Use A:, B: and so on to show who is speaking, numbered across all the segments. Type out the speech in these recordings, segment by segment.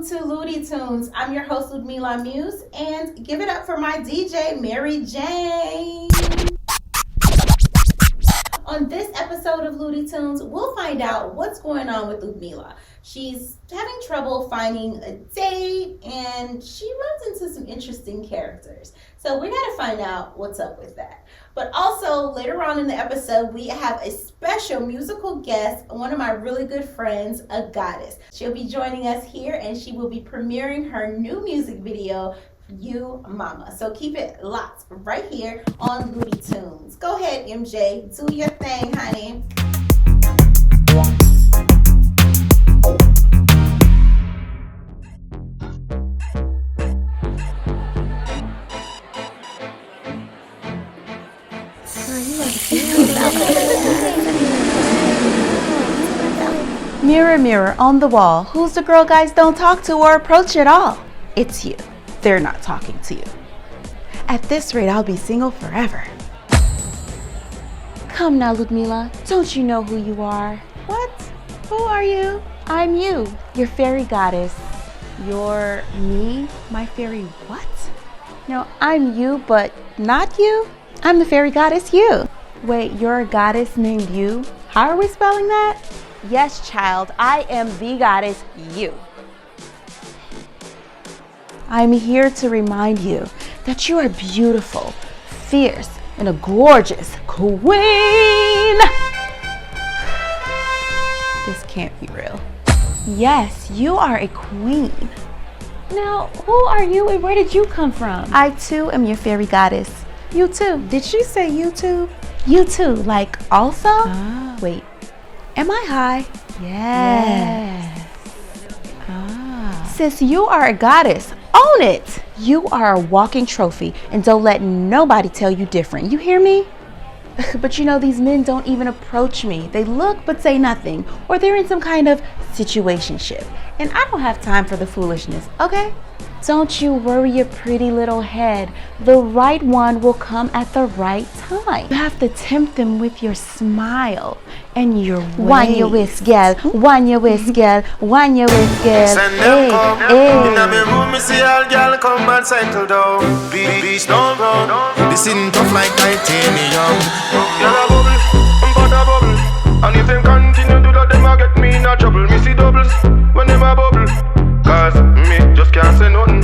A: welcome to Ludi Tunes. I'm your host, Ludmilla Muse, and give it up for my DJ, Mary Jane. On this episode of Ludi Tunes, we'll find out what's going on with Ludmilla. She's having trouble finding a date, and she runs into some interesting characters. So we got to find out what's up with that. But also, later on in the episode, we have a special musical guest, one of my really good friends, AGodess. She'll be joining us here, and she will be premiering her new music video, You Mama. So keep it locked right here on Ludi Tunes. Go ahead, MJ. Do your thing, honey.
B: Mirror, mirror on the wall, who's the girl guys don't talk to or approach at all? It's you. They're not talking to you. At this rate, I'll be single forever. Come now, Ludmilla, don't you know who you are? What? Who are you? I'm you, your fairy goddess. You're me? My fairy what? No, I'm you, but not you? I'm the fairy goddess you. Wait, you're a goddess named you? How are we spelling that? Yes, child, I am the goddess you. I'm here to remind you that you are beautiful, fierce, and a gorgeous queen. This can't be real. Yes, you are a queen. Now, who are you and where did you come from? I too am your fairy goddess. You too. Did she say YouTube? You too, like also? Ah. Wait, am I high? Yes. Ah. Sis, you are a goddess. Own it. You are a walking trophy, and don't let nobody tell you different. You hear me? But you know, these men don't even approach me. They look but say nothing, or they're in some kind of situationship. And I don't have time for the foolishness, okay? Don't you worry your pretty little head. The right one will come at the right time. You have to tempt them with your smile and your ways. Wind your waist, girl. Wind your waist, girl. Wind your waist, girl. Hey, hey.
C: In my room, me see all girl come and cycle down. Beach down round. This isn't tough like titanium. Girl a bubble, but a bubble. And if them continue to do that, them a get me in a trouble. Me see doubles when them a bubble. Cause me just can't say nothing.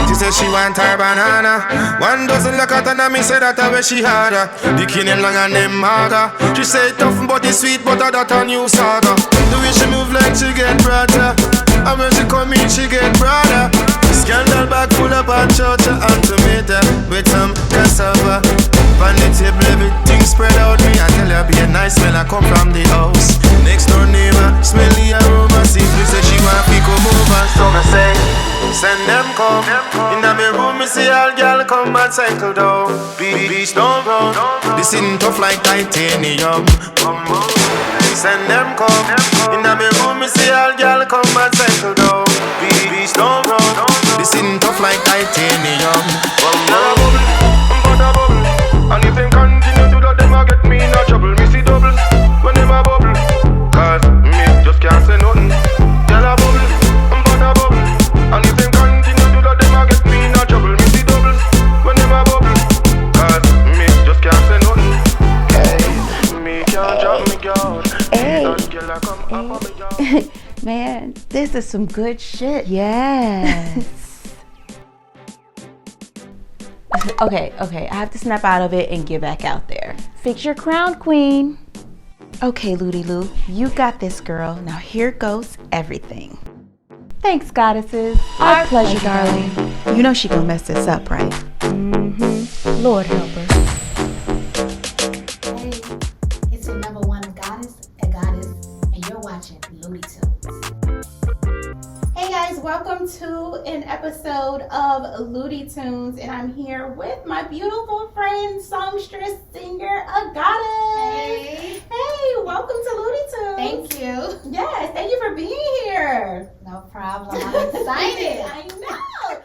C: She said she want her banana. One doesn't look at her and me say that I wish she had her. The killing long and them harder. She say tough but it's sweet but that a new saga. The way she move like she get brighter. And when she come in she get broader. Scandal bag full up on church and tomato with some cassava. On the table everything spread out. Me I tell her be a nice smell I come from the house. Next door neighbor smell the aroma. See me say she want me come over. So me say send them come. In my room me see all girl come and cycle down. Beach down round. This isn't tough like titanium. Send them come. In my room me see all girl come and cycle down. Beach down round. This isn't tough like titanium. And if them continue to that, them a get me in a trouble. Me see doubles when them a bubble. Cause me just can't say nothing. Girl a bubble, but a bubble. And if them continue to that, them a get me in a trouble. Me see doubles when them a bubble. Cause me just can't say nothing. Hey, me can't drop me girl.
B: Hey.
C: Girl a come up on me girl.
B: Man, this is some good shit. Yes. Okay, I have to snap out of it and get back out there. Fix your crown, queen. Okay, Ludi Lou, you got this, girl. Now here goes everything. Thanks, goddesses. Our pleasure, darling. You know she gonna mess this up, right? Mm-hmm. Lord help her.
D: Hey, it's your number one goddess, AGodess, and you're watching Ludi Tunes.
A: Hey guys, welcome to an episode of Ludi Tunes, and I'm here with my beautiful friend, songstress, singer, AGodess. Hey, welcome to Ludi Tunes.
D: Thank you.
A: Yes, thank you for being here.
D: No problem. I'm excited.
A: I know.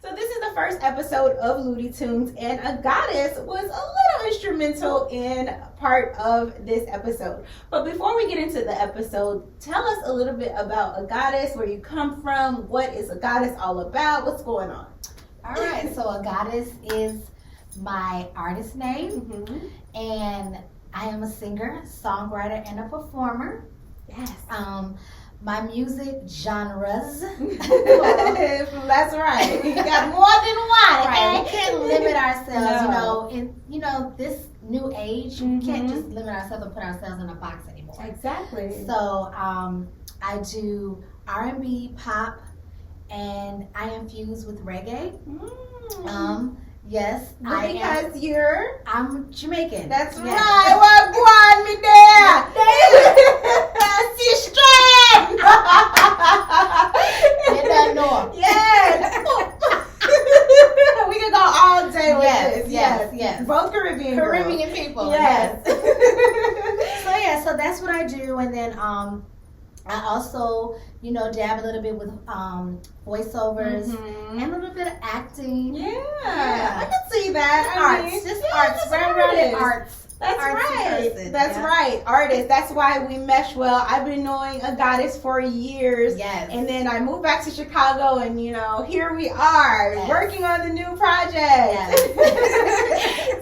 A: So this is the first episode of Ludi Tunes, and AGodess was a little instrumental in part of this episode. But before we get into the episode, tell us a little bit about AGodess, where you come from, what is AGodess all about, what's going on?
D: All right, so AGodess is my artist name, and I am a singer, songwriter, and a performer.
A: Yes.
D: My music genres.
A: That's right. You got more than one.
D: Right.
A: Okay?
D: We can't limit ourselves,
A: No.
D: in this new age. We can't just limit ourselves and put ourselves in a box anymore.
A: Exactly.
D: So I do R&B, pop, and I infuse with reggae. Yes,
A: I'm
D: Jamaican.
A: That's
D: yes.
A: right. What one me there? Sister.
D: You don't know.
A: Yes. We can go all day with this.
D: Yes.
A: Both Caribbean girls.
D: people.
A: Yes.
D: So that's what I do, and then I also, dab a little bit with voiceovers and a little bit of acting.
A: Yeah. I can see that.
D: Arts. Very arts.
A: That's right.
D: Person.
A: That's right. Artists. That's why we mesh well. I've been knowing AGodess for years.
D: Yes.
A: And then I moved back to Chicago, and here we are working on the new project.
D: Yes.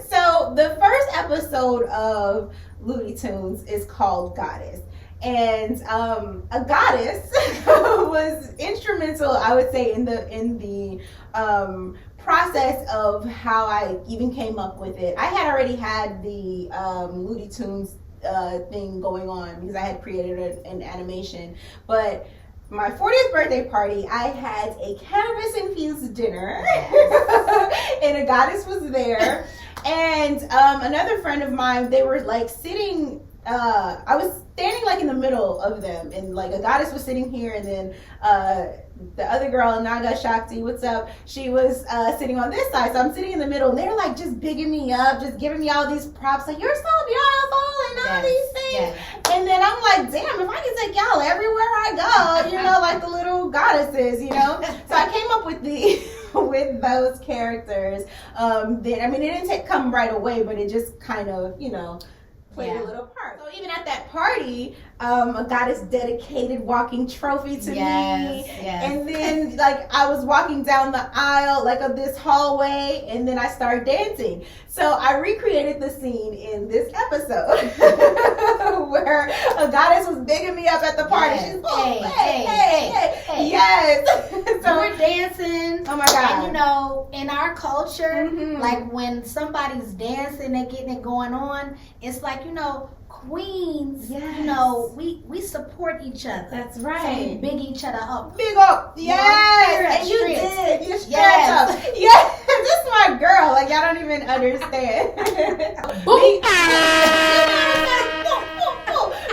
A: So the first episode of Ludi Tunes is called Goddess. And AGodess was instrumental, I would say, in the process of how I even came up with it. I had already had the Ludi Tunes thing going on because I had created an animation, but my 40th birthday party, I had a cannabis-infused dinner, and AGodess was there, and another friend of mine, they were like sitting, I was standing like in the middle of them, and like AGodess was sitting here, and then the other girl, Naga Shakti, what's up? She was sitting on this side, so I'm sitting in the middle, and they're like just bigging me up, just giving me all these props, like you're so beautiful and all these things. Yes. And then I'm like, damn, if I can take y'all everywhere I go, like the little goddesses, So I came up with with those characters. Then it didn't come right away, but it just kind of, played a little part. So even at that party, AGodess dedicated walking trophy to me.
D: Yes.
A: And then I was walking down the aisle of this hallway, and then I started dancing. So I recreated the scene in this episode where AGodess was bigging me up at the party.
D: Yes.
A: She's hey. Yes.
D: So we're dancing.
A: Oh my God.
D: And in our culture, like when somebody's dancing, they're getting it going on, it's like, queens, we support each other.
A: That's right.
D: So we big each other up.
A: Big up. Yes. And you did. You straight up. Yes. This is my girl. Y'all don't even understand.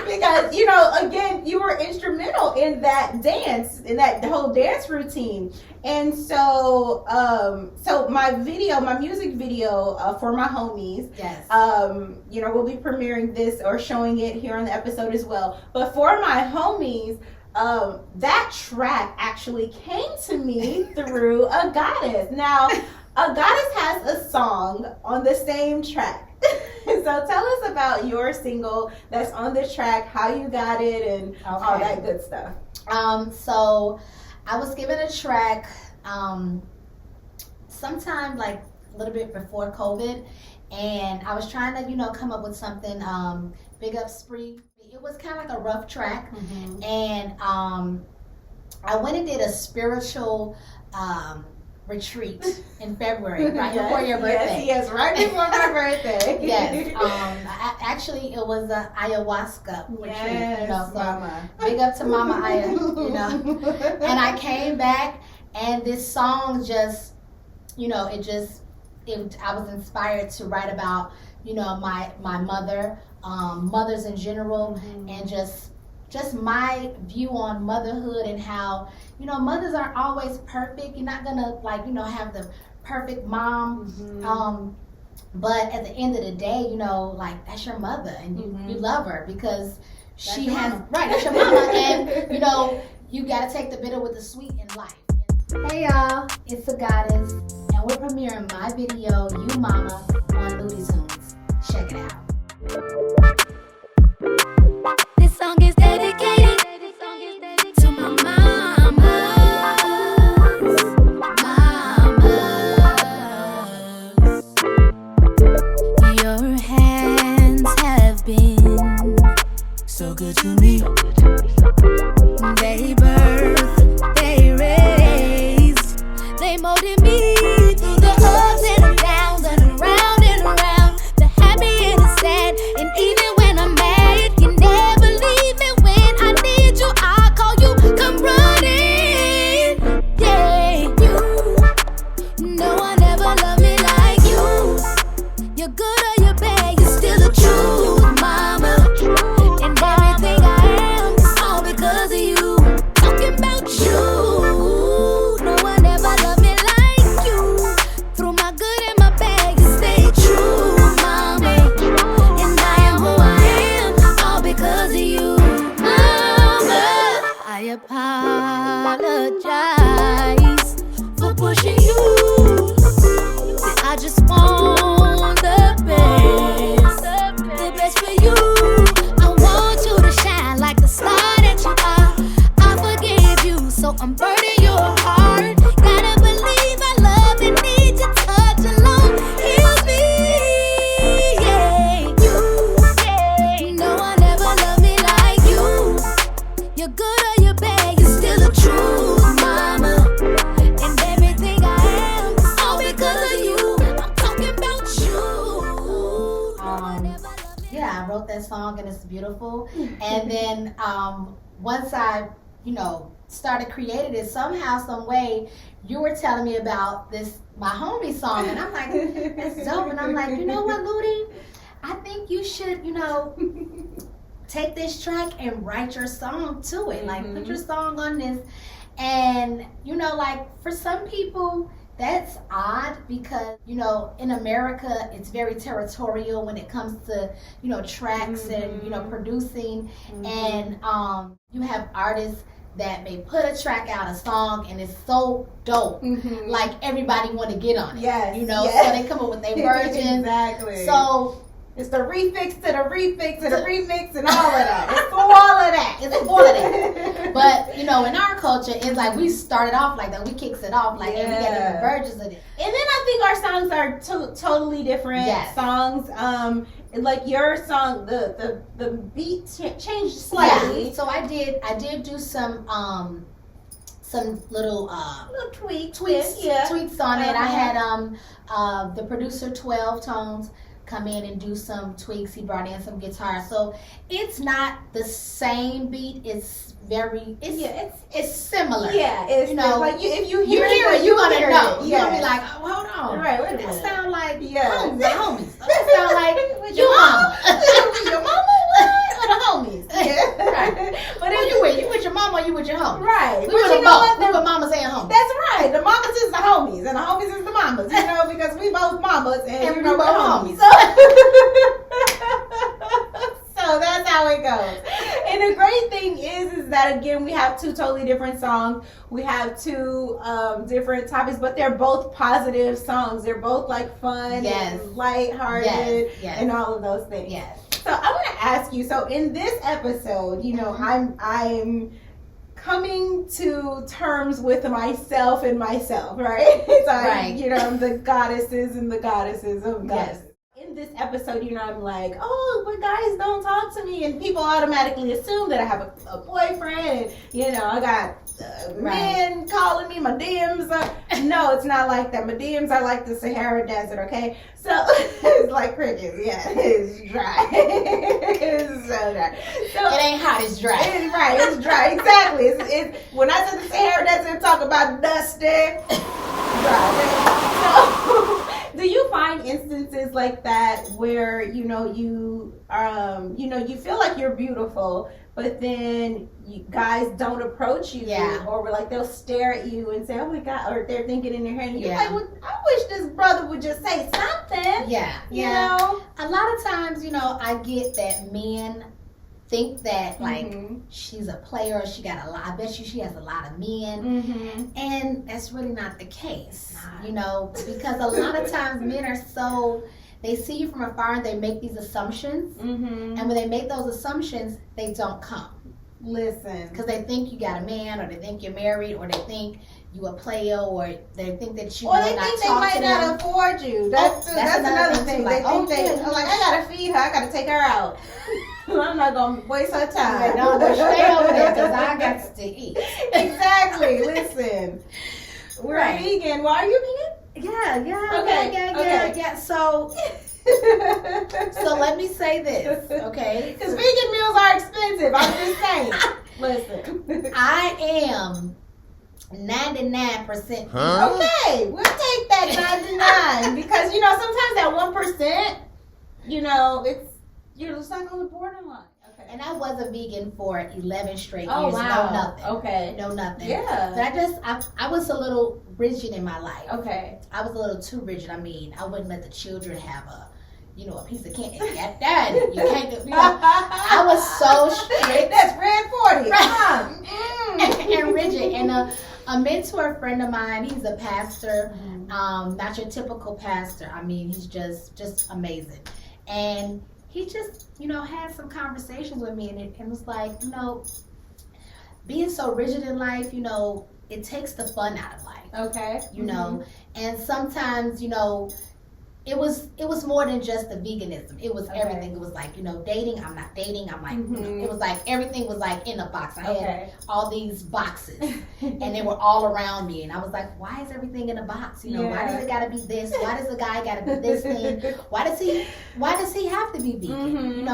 A: Because, again, you were instrumental in that dance, in that whole dance routine. And so, my music video for my homies, we'll be premiering this or showing it here on the episode as well. But for my homies, that track actually came to me through AGodess. Now, AGodess has a song on the same track. So tell us about your single that's on this track, how you got it, and all that good stuff.
D: So I was given a track sometime a little bit before COVID, and I was trying to, come up with something, Big Up Spree. It was kind of like a rough track, and I went and did a spiritual retreat in February, right before your birthday.
A: Yes, right before my birthday.
D: Yes. Actually, it was a ayahuasca retreat. So
A: Mama.
D: Big up to Mama Aya. And I came back, and this song just, I was inspired to write about, my mother, mothers in general, and just my view on motherhood and how, mothers aren't always perfect. You're not gonna have the perfect mom. But at the end of the day, that's your mother, and you love her because she has that's your mama, and you gotta take the bitter with the sweet in life. Hey y'all, it's AGodess, and we're premiering my video, You Mama, on Ludi Tunes. check it out.
E: This song is dedicated to my mamas. Your hands have been so good to me. They birth, they raise, they molded me through the ups and the downs and around and around, the happy and the sad, and even when I'm mad, you never leave me when I need you. I'll call you, come running. Yeah, you know I never loved me like you. You're good or you're bad, you're still the truth, mama. And everything I am is all because of you. Talking about you. No one ever loved me like you. Through my good and my bad, you stay true, mama. And I am who I am, all because of you, mama. I apologize for pushing you. I just want the best for you. I want you to shine like the star that you are. I forgive you, so I'm burning your heart. Gotta believe I love and need your touch alone. Heal me, yeah. You know I never loved me like you. You're good or you're bad, you're still the truth, mama. And everything I am is all because of you. I'm talking about you.
D: Yeah, I wrote that song and it's beautiful. And then once I, started creating it, somehow, some way, you were telling me about this, my homie song, and I'm like, that's dope. And I'm like, you know what, Ludi? I think you should, take this track and write your song to it. Like, put your song on this. And, for some people, that's odd because, in America, it's very territorial when it comes to, tracks and, producing. And you have artists that may put a track out, a song, and it's so dope. Like, everybody want to get on it.
A: Yes.
D: So they come up with their versions.
A: Exactly.
D: So
A: it's the refix to the remix and all of that. It's for all of that.
D: It's for all of that. But, in our culture, it's like we started off like that. We kicks it off like that. We got different versions of it.
A: And then I think our songs are totally different songs. Like your song, the beat changed slightly.
D: Yeah. So I did do some little
A: tweaks
D: on it. I had the producer 12 Tones come in and do some tweaks. He brought in some guitar. So it's not the same beat. It's similar.
A: Yeah, it's like if you hear
D: it, you're gonna know.
A: You're
D: gonna be like, oh, hold on.
A: Right, wait a
D: that
A: minute.
D: sound like
A: homies.
D: That sound like your mama. Your mama or the homies.
A: Yeah.
D: Right. But if you with your mama or you with your homies.
A: Right.
D: We with both. We with mamas and homies.
A: That's right. The mamas is the homies and the homies is the mamas. Because we both mamas and we both homies. So that's how it goes. And the great thing is that, again, we have two totally different songs. We have two different topics, but they're both positive songs. They're both like fun and lighthearted and all of those things.
D: Yes.
A: So I want to ask you, so in this episode, I'm coming to terms with myself, right? So I'm the goddesses and the goddesses of goddesses. In this episode, I'm like, oh, but guys don't talk to me, and people automatically assume that I have a boyfriend, and I got men calling me. My DMs no, it's not like that. My DMs are like the Sahara Desert, okay? So it's like crickets. Yeah, it's dry. It's so dry. So
D: it ain't hot, it's dry.
A: It's dry. Exactly. It's when I said the Sahara Desert, talk about dusty. Dry. So, do you find instances like that where you feel like you're beautiful, but then guys don't approach you, or like they'll stare at you and say, "Oh my God," or they're thinking in their head, and you're like, well, "I wish this brother would just say something." You know,
D: a lot of times, I get that men think that she's a player, or she got a lot. I bet she has a lot of men, and that's really not the case. Because a lot of times men are so they see you from afar and they make these assumptions.
A: Mm-hmm.
D: And when they make those assumptions, they don't come.
A: Listen.
D: Because they think you got a man, or they think you're married, or they think you a player, or they think that you
A: or they
D: will not
A: think they
D: talk
A: might
D: to
A: not
D: them.
A: afford you. That's another thing.
D: Like,
A: They think they like, I gotta feed her, I gotta take her out. I'm not gonna waste her time.
D: No, but stay over there because I got to eat.
A: Exactly. Listen, we're vegan. Why are you vegan?
D: Yeah.
A: Okay.
D: Yeah. So let me say this, okay?
A: Because vegan meals are expensive. I'm just saying. Listen,
D: I am 99% vegan.
A: Okay, we'll take that 99 because sometimes that 1%, you're just like on the borderline. Okay.
D: And I was a vegan for 11 straight
A: Oh
D: years.
A: wow.
D: No nothing.
A: Okay.
D: No nothing.
A: Yeah.
D: But I was a little rigid in my life.
A: Okay.
D: I was a little too rigid. I mean, I wouldn't let the children have a piece of candy. Daddy, you can't do. I was so strict.
A: That's red 40.
D: And rigid. And a mentor friend of mine, he's a pastor, not your typical pastor. I mean, he's just amazing. And he just, had some conversations with me, and it was like, being so rigid in life, it takes the fun out of life.
A: Okay.
D: And sometimes, it was more than just the veganism. It was everything. It was like, dating. I'm not dating. I'm like, it was like everything was like in a box. I had all these boxes, and they were all around me. And I was like, why is everything in a box? Why does it gotta be this? Why does the guy gotta be this thing? Why does he have to be vegan?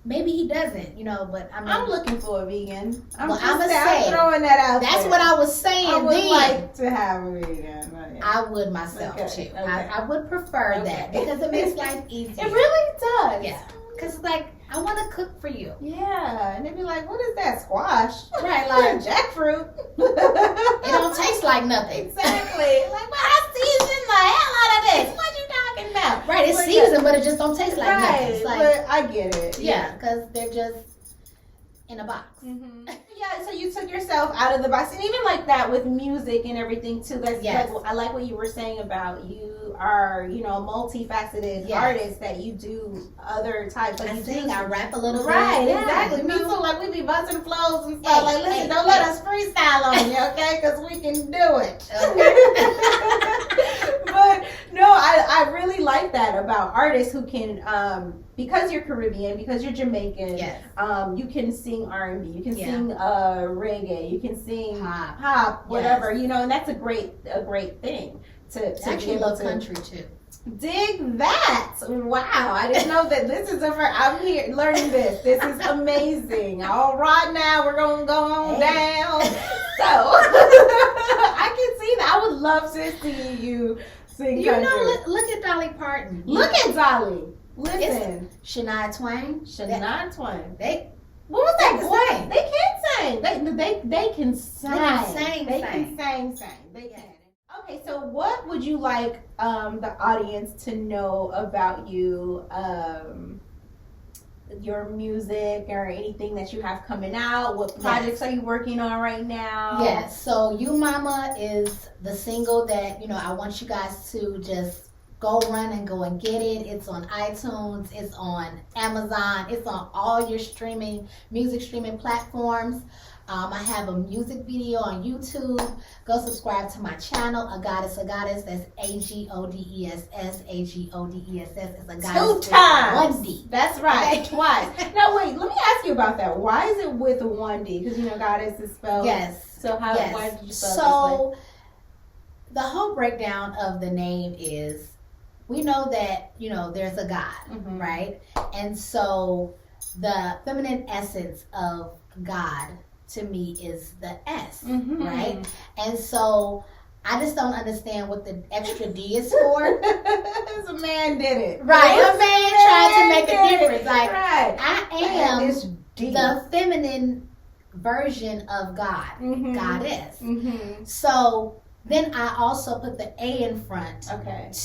D: Maybe he doesn't. But I mean,
A: I'm looking for a vegan. I'm
D: saying,
A: throwing that out.
D: That's
A: there.
D: what I was saying.
A: I would
D: then.
A: like to have a vegan. But yeah.
D: I would myself too.
A: Okay.
D: I would prefer that because it makes life easier.
A: It really does.
D: Yeah. Because like I want to cook for you.
A: Yeah, and they'd be like, "What is that squash?"
D: Right, like
A: jackfruit.
D: It don't taste like nothing.
A: Exactly. Like, but I seasoned the hell out of this. What you talking about?
D: Right, it's seasoned, but it just don't taste like nothing. It's like,
A: but I get it.
D: Yeah, because they're just in a box.
A: Mm-hmm. Yeah, so you took yourself out of the box, and even like that with music and everything too. That's
D: yes.
A: I like what you were saying about you are, a multifaceted artist that you do other types. Like
D: I sing, I rap a little
A: right,
D: bit.
A: exactly. Me too. Like we be busting flows and stuff. Like, listen, don't let us freestyle on you, okay? Because we can do it. But no, I really like that about artists who can, because you're Caribbean, because you're Jamaican,
D: yes.
A: You can sing R&B, you can sing reggae, you can sing pop, whatever,
D: yes.
A: And that's a great thing to
D: actually love country too.
A: Dig that! Wow, I didn't know that. This is I'm here learning this. This is amazing. All right, now we're gonna go on down. So I can see that. I would love to see you sing country.
D: Look at Dolly Parton.
A: Look at Dolly. Listen,
D: Shania Twain.
A: Shania Twain.
D: What was that boy?
A: They can sing. They can sing.
D: They can sing.
A: They can. Okay, so what would you like the audience to know about you, your music, or anything that you have coming out? What projects are you working on right now?
D: Yes, so You Mama is the single that, I want you guys to just go run and go and get it. It's on iTunes, it's on Amazon, it's on all your music streaming platforms. I have a music video on YouTube. Go subscribe to my channel, AGodess. That's AGodess. AGodess. It's a goddess.
A: 2 times.
D: 1 D.
A: That's right. Twice. Now wait, let me ask you about that. Why is it with 1 D? Because goddess is spelled.
D: Yes.
A: So how?
D: Yes.
A: Why did you spell
D: so this way? The whole breakdown of the name is, we know that there's a God, right? And so the feminine essence of God, to me, is the S, right? And so I just don't understand what the extra D is for.
A: A man did it.
D: Right, a man tried to make a difference. Like,
A: right.
D: I am the feminine version of God, goddess. So then I also put the A in front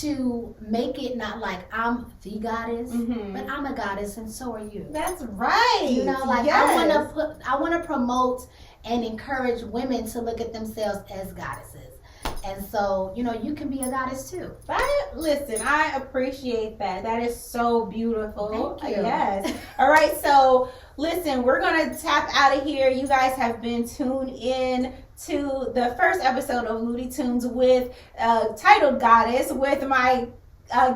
D: to make it not like I'm the goddess, but I'm a goddess and so are you.
A: That's right.
D: I want to promote and encourage women to look at themselves as goddesses. And so, you know, you can be a goddess too.
A: Listen, I appreciate that. That is so beautiful.
D: Thank you.
A: Yes. All right, so listen, we're going to tap out of here. You guys have been tuned in to the first episode of Ludi Tunes with titled Goddess with my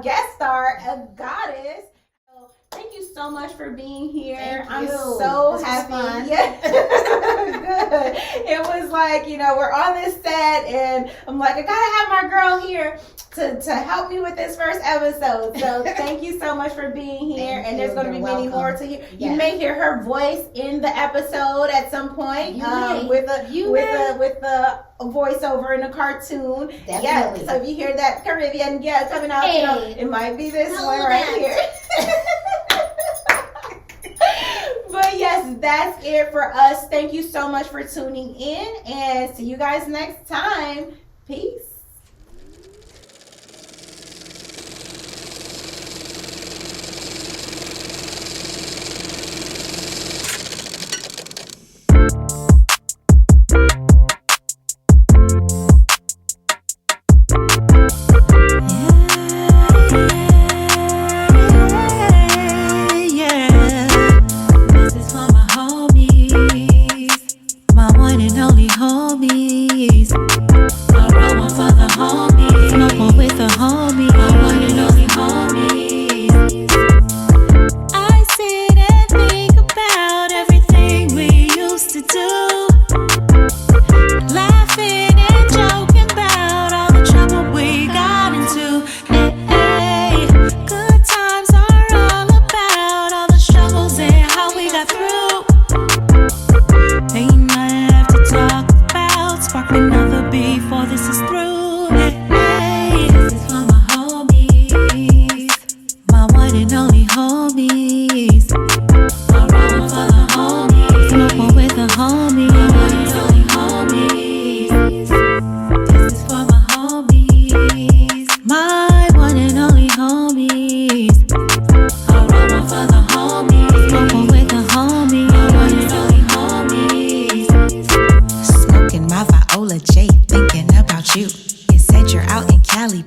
A: guest star, AGodess. So thank you so much for being here.
D: Thank
A: I'm
D: you.
A: so
D: This was
A: happy.
D: fun.
A: Yeah. Good. It was like, you know, we're on this set and I'm like, I gotta have my girl here to help me with this first episode. So thank you so much for being here.
D: Thank
A: and there's
D: you.
A: going to be
D: You're
A: many
D: welcome.
A: more to hear.
D: Yes.
A: You may hear her voice in the episode at some point.
D: You may.
A: With the voiceover in a cartoon.
D: Definitely.
A: Yeah. So if you hear that Caribbean coming out, you know, it might be this one right here. But yes, that's it for us. Thank you so much for tuning in and see you guys next time. Peace.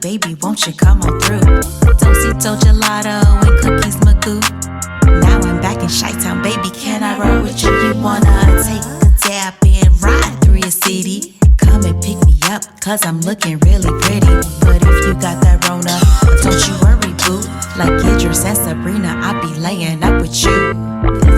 F: Baby, won't you come on through? Dosito gelato and cookies magoo. Now I'm back in Chi-Town, baby, can I roll with you? You wanna take a dab and ride through your city? Come and pick me up, cause I'm looking really pretty. But if you got that Rona, don't you worry, boo. Like Idris and Sabrina, I'll be laying up with you.